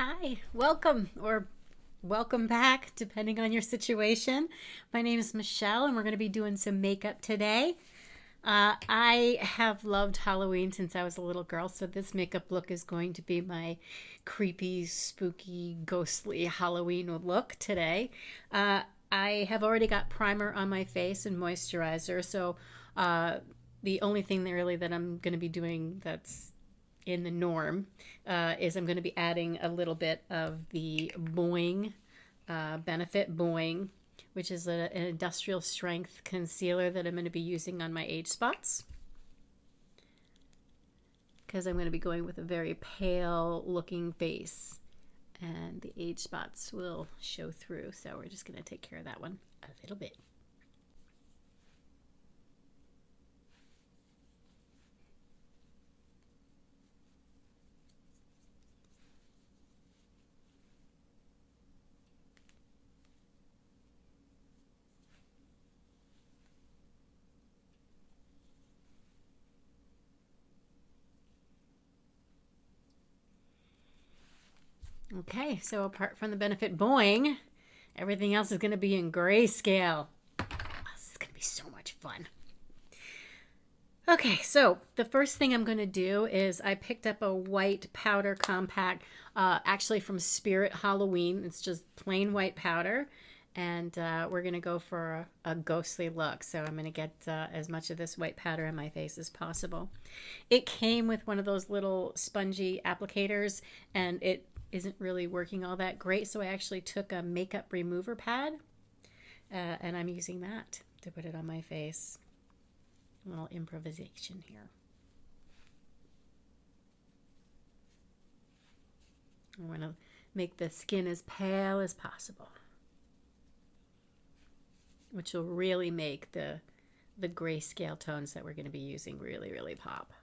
Hi, welcome or welcome back, depending on your situation. My name is Michelle, and we're going to be doing some makeup today. I have loved Halloween since I was a little girl, so this makeup look is going to be my creepy, spooky, ghostly Halloween look today. Uh, I have already got primer on my face and moisturizer, so uh, the only thing that I'm going to be doing that's in the norm is I'm going to be adding a little bit of the Boing Benefit Boing, which is an industrial strength concealer that I'm going to be using on my age spots, because I'm going to be going with a very pale looking face and the age spots will show through. So we're just going to take care of that one a little bit. Okay, so apart from the Benefit Boing, everything else is going to be in grayscale. This is going to be so much fun. Okay, so the first thing I'm going to do is I picked up a white powder compact, actually from Spirit Halloween. It's just plain white powder, and we're going to go for a ghostly look. So I'm going to get as much of this white powder in my face as possible. It came with one of those little spongy applicators, and it isn't really working all that great, so I actually took a makeup remover pad, and I'm using that to put it on my face. A little improvisation here. I want to make the skin as pale as possible, which will really make the grayscale tones that we're going to be using really, really pop.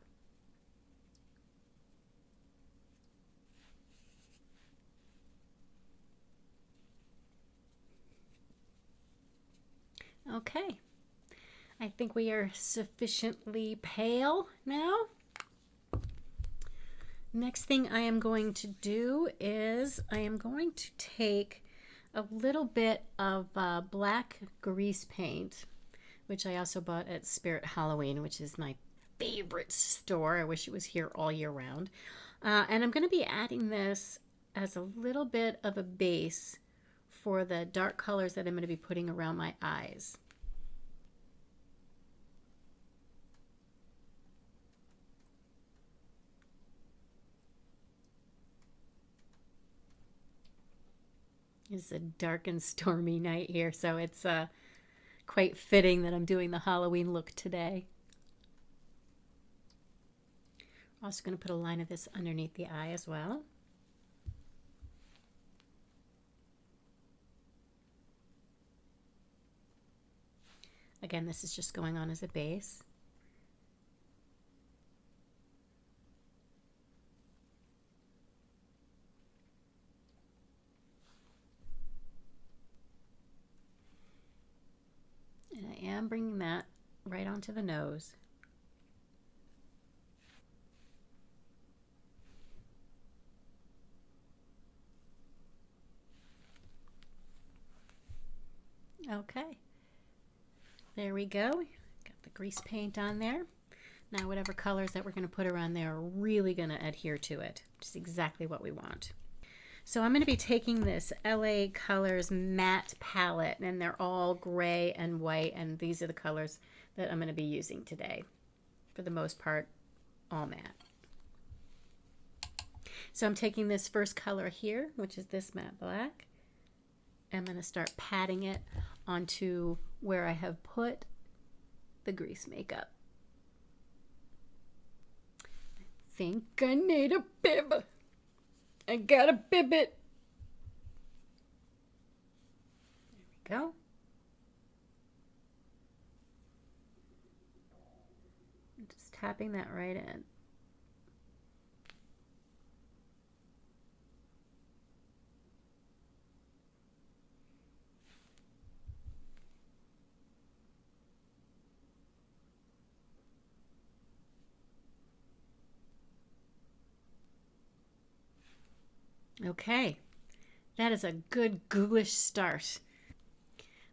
Okay, I think we are sufficiently pale now. Next thing I am going to do is I am going to take a little bit of black grease paint, which I also bought at Spirit Halloween, which is my favorite store. I wish it was here all year round. And I'm going to be adding this as a little bit of a base for the dark colors that I'm going to be putting around my eyes. It's a dark and stormy night here, so it's quite fitting that I'm doing the Halloween look today. I'm also going to put a line of this underneath the eye as well. Again, this is just going on as a base. And I am bringing that right onto the nose. Okay, there we go. Got the grease paint on there. Now whatever colors that we're going to put around there are really going to adhere to it. Just exactly what we want. So I'm going to be taking this LA Colors matte palette, and they're all gray and white, and these are the colors that I'm going to be using today. For the most part, all matte. So I'm taking this first color here, which is this matte black. I'm going to start patting it onto where I have put the grease makeup. I think I need a bib. I gotta bib it. There we go. I'm just tapping that right in. Okay, that is a good ghoulish start.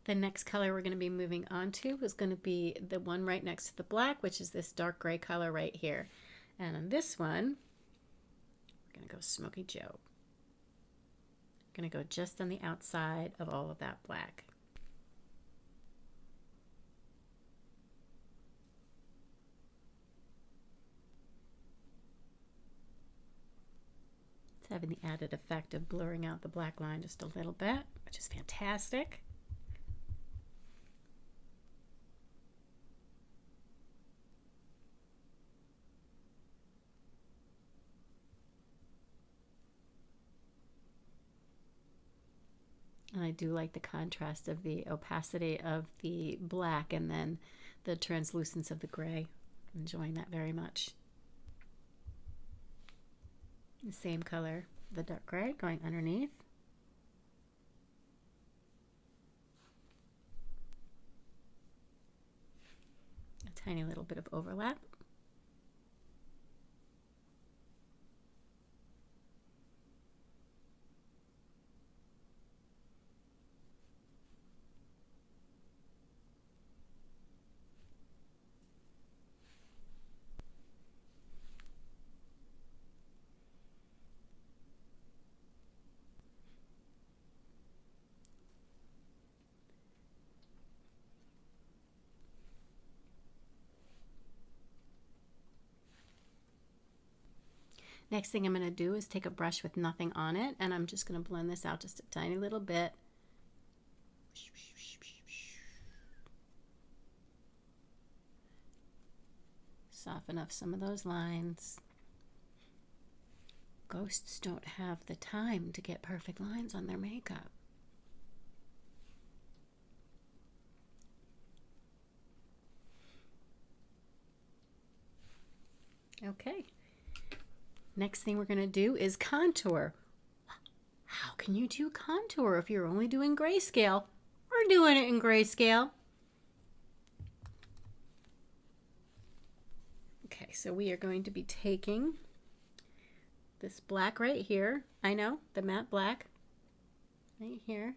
The next color we're going to be moving on to is going to be the one right next to the black, which is this dark gray color right here. And on this one, we're going to go Smoky Joe. Going to go just on the outside of all of that black. It's having the added effect of blurring out the black line just a little bit, which is fantastic. And I do like the contrast of the opacity of the black and then the translucence of the gray. I'm enjoying that very much. The same color, the dark gray, going underneath. A tiny little bit of overlap. Next thing I'm going to do is take a brush with nothing on it, and I'm just going to blend this out just a tiny little bit. Soften up some of those lines. Ghosts don't have the time to get perfect lines on their makeup. Okay. Next thing we're going to do is contour. How can you do contour if you're only doing grayscale? We're doing it in grayscale. Okay, so we are going to be taking this black right here. I know, the matte black right here.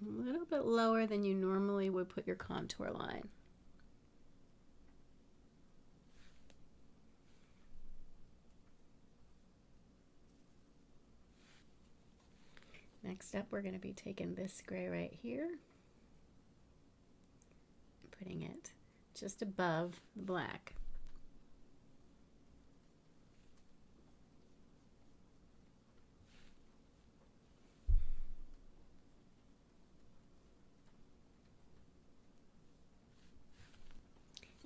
A little bit lower than you normally would put your contour line. Next up, we're going to be taking this gray right here, putting it just above the black.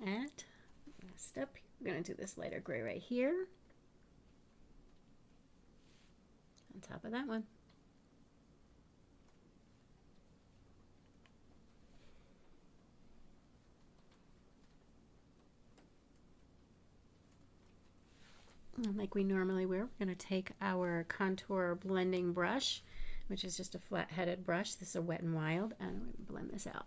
And last up, we're going to do this lighter gray right here on top of that one. And like we normally wear, we're going to take our contour blending brush, which is just a flat-headed brush. This is a Wet n Wild, and we're going to blend this out.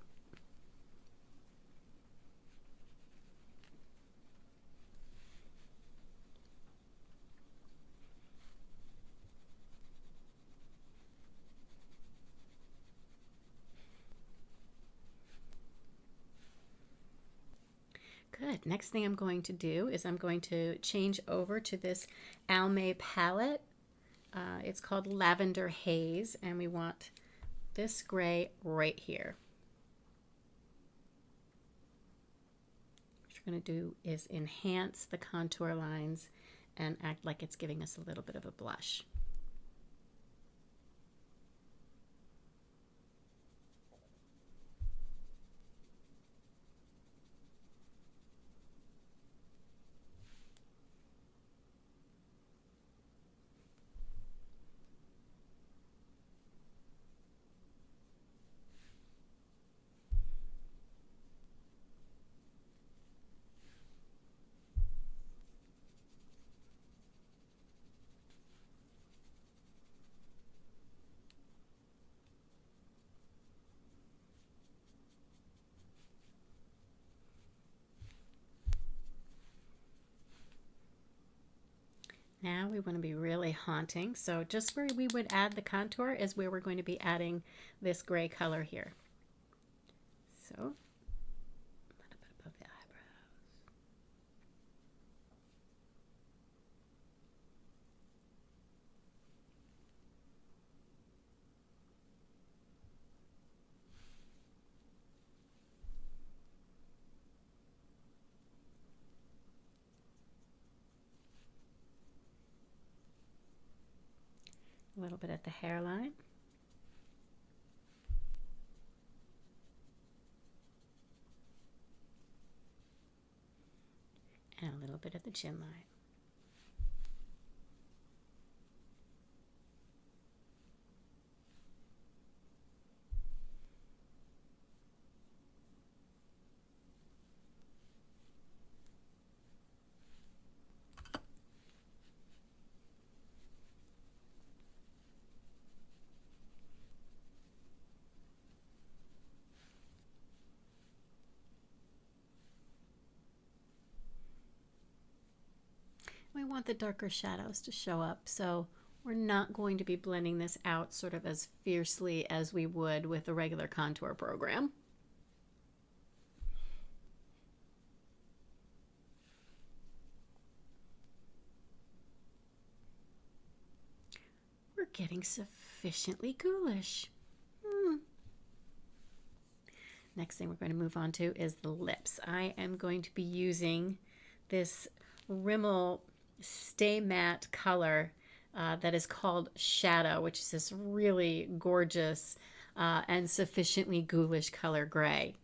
Good. Next thing I'm going to do is I'm going to change over to this Almay palette. It's called Lavender Haze, and we want this gray right here. What we're going to do is enhance the contour lines and act like it's giving us a little bit of a blush. Now we want to be really haunting. So just where we would add the contour is where we're going to be adding this gray color here. So a little bit above the eyebrows. A little bit at the hairline. And a little bit at the chin line. We want the darker shadows to show up, so we're not going to be blending this out sort of as fiercely as we would with a regular contour program. We're getting sufficiently ghoulish. Next thing we're going to move on to is the lips. I am going to be using this Rimmel Stay Matte color that is called Shadow, which is this really gorgeous and sufficiently ghoulish color gray.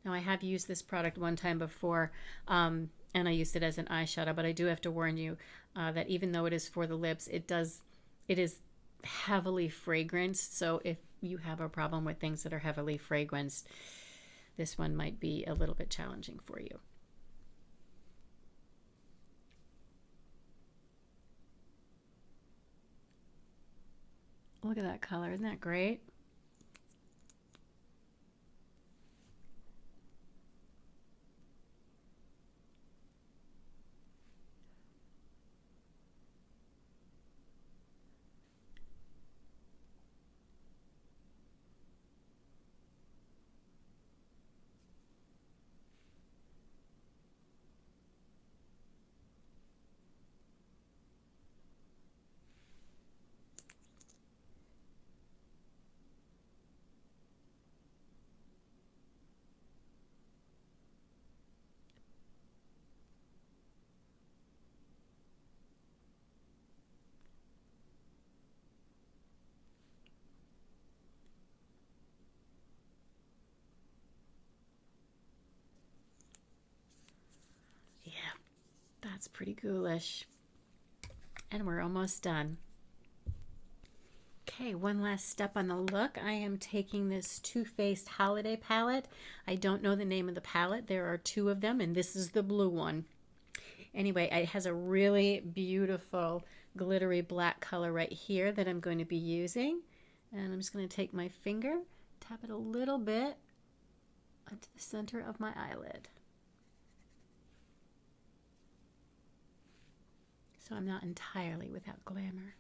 Now I have used this product one time before and I used it as an eyeshadow, but I do have to warn you that even though it is for the lips, it is heavily fragranced. So if you have a problem with things that are heavily fragranced, this one might be a little bit challenging for you. Look at that color. Isn't that great? Yeah, that's pretty ghoulish. And we're almost done. Okay, one last step on the look. I am taking this Too Faced Holiday palette. I don't know the name of the palette. There are two of them, and this is the blue one. Anyway, it has a really beautiful glittery black color right here that I'm going to be using. And I'm just going to take my finger, tap it a little bit onto the center of my eyelid. So I'm not entirely without glamour.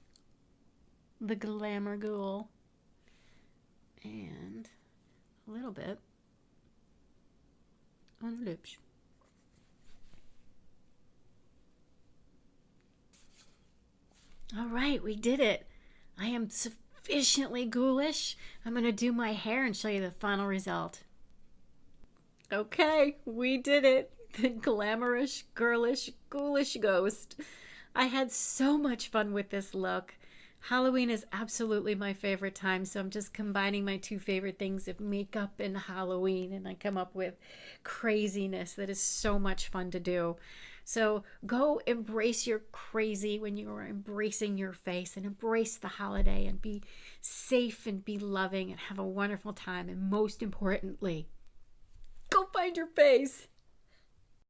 The Glamour Ghoul. And a little bit on the lips. All right, we did it. I am sufficiently ghoulish. I'm going to do my hair and show you the final result. Okay, we did it. The Glamour-ish, girlish, ghoulish ghost. I had so much fun with this look. Halloween is absolutely my favorite time, so I'm just combining my two favorite things of makeup and Halloween, and I come up with craziness that is so much fun to do. So go embrace your crazy when you are embracing your face, and embrace the holiday, and be safe and be loving and have a wonderful time. And most importantly, go find your face.